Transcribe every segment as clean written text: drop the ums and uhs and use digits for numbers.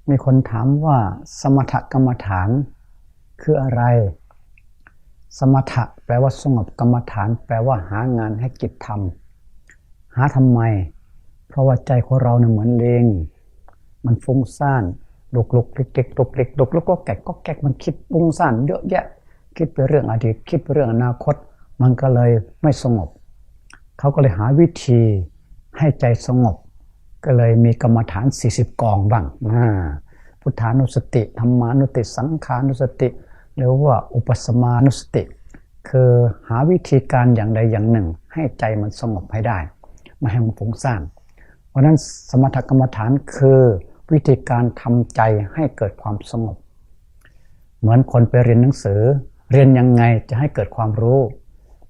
มีคนถามว่าสมถกรรมฐานคืออะไรสมถะแปลว่าสงบกรรมฐานแปลว่าหางานให้จิตทำหาทำไมเพราะว่าใจของเราเนี่ยเหมือนลิงมันฟุ้งซ่านลุกเล็กลุกเล็กลุกแล้วก็แกกมันคิดฟุ้งซ่านเยอะแยะคิดไปเรื่องอดีตคิดไปเรื่องอนาคตมันก็เลยไม่สงบเขาก็เลยหาวิธีให้ใจสงบก็เลยมีกรรมฐาน40กองบ้างพุทธานุสติธรรมานุสติสังขานุสติหรือว่าอุปสมานุสติคือหาวิธีการอย่างใดอย่างหนึ่งให้ใจมันสงบให้ได้ไม่ให้มันฟุ้งซ่านเพราะนั้นสมถกรรมฐานคือวิธีการทำใจให้เกิดความสงบเหมือนคนไปเรียนหนังสือเรียนยังไงจะให้เกิดความรู้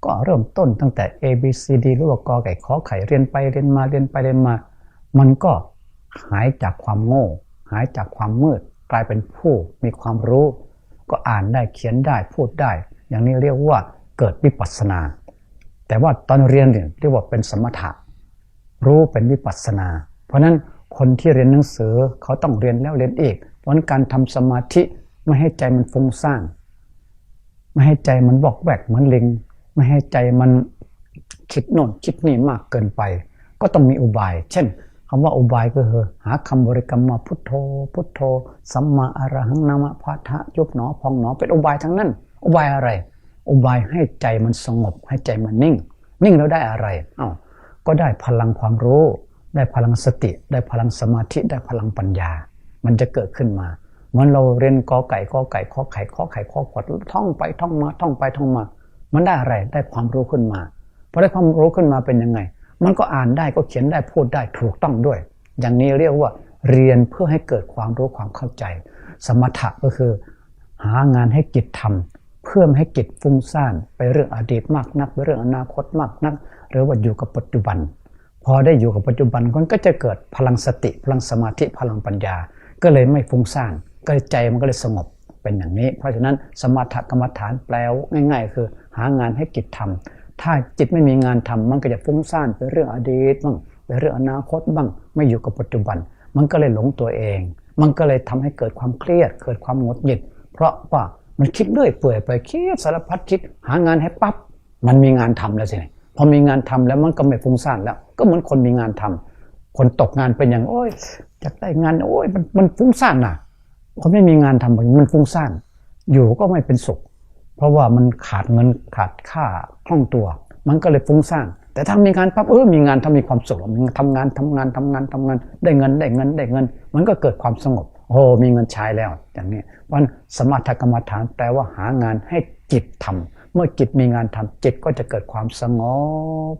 ก็เริ่มต้นตั้งแต่ A B C D หรือว่ากอไก่ขอไข่เรียนไปเรียนมาเรียนไปเรียนมามันก็หายจากความโง่หายจากความมืดกลายเป็นผู้มีความรู้ก็อ่านได้เขียนได้พูดได้อย่างนี้เรียกว่าเกิดวิปัสสนาแต่ว่าตอนเรียนเนี่ยเรียกว่าเป็นสมถะรู้เป็นวิปัสสนาเพราะนั้นคนที่เรียนหนังสือเขาต้องเรียนแล้วเรียนอีกเพราะการทำสมาธิไม่ให้ใจมันฟุ้งซ่านไม่ให้ใจมันบอกแวกเหมือนลิงไม่ให้ใจมันคิดโน่นคิดนี่มากเกินไปก็ต้องมีอุบายเช่นคำว่าอุบายก็คือหาคำบริกรรมมาพุทโธพุทโธสัมมาอรหังนามะพัทธะยุบหนอพองหนอเป็นอุบายทั้งนั้นอุบายอะไรอุบายให้ใจมันสงบให้ใจมันนิ่งแล้วได้อะไรก็ได้พลังความรู้ได้พลังสติได้พลังสมาธิได้พลังปัญญามันจะเกิดขึ้นมาเหมือนเราเรียนกอไก่ขอไข่ขอขวดท่องไปท่องมาท่องไปท่องมามันได้อะไรได้ความรู้ขึ้นมาพอได้ความรู้ขึ้นมาเป็นยังไงมันก็อ่านได้ก็เขียนได้พูดได้ถูกต้องด้วยอย่างนี้เรียกว่าเรียนเพื่อให้เกิดความรู้ความเข้าใจสมถะก็คือหางานให้จิตทำเพื่อไม่ให้จิตฟุ้งซ่านไปเรื่องอดีตมากนักไปเรื่องอนาคตมากนักหรือว่าอยู่กับปัจจุบันพอได้อยู่กับปัจจุบันมันก็จะเกิดพลังสติพลังสมาธิพลังปัญญาก็เลยไม่ฟุ้งซ่านก็ใจมันก็เลยสงบเป็นอย่างนี้เพราะฉะนั้นสมถกรรมฐานแปลง่ายๆคือหางานให้จิตทำถ้าจิตไม่มีงานทำมันก็จะฟุ้งซ่านไปเรื่องอดีตบ้างไปเรื่องอนาคตบ้างไม่อยู่กับปัจจุบันมันก็เลยหลงตัวเองมันก็เลยทำให้เกิดความเครียดเกิดความหงุดหงิดเพราะว่ามันคิดเรื่อยเปื่อยไปคิดสารพัดคิดหางานให้ปั๊บมันมีงานทำแล้วสิพอมีงานทำแล้วมันก็ไม่ฟุ้งซ่านแล้วก็เหมือนคนมีงานทำคนตกงานเป็นอย่างโอ้ยอยากได้งานโอ้ยมันฟุ้งซ่านน่ะคนไม่มีงานทำมันฟุ้งซ่านอยู่ก็ไม่เป็นสุขเพราะว่ามันขาดเงินขาดค่าคล่องตัวมันก็เลยฟุ้งซ่านแต่ถ้ามีงานปั๊บมีงานทำมีความสุขทำงานได้เงินมันก็เกิดความสงบมีเงินใช้แล้วอย่างนี้วันสมถกรรมฐานแปลว่าหางานให้จิตทำเมื่อจิตมีงานทำจิตก็จะเกิดความสงบ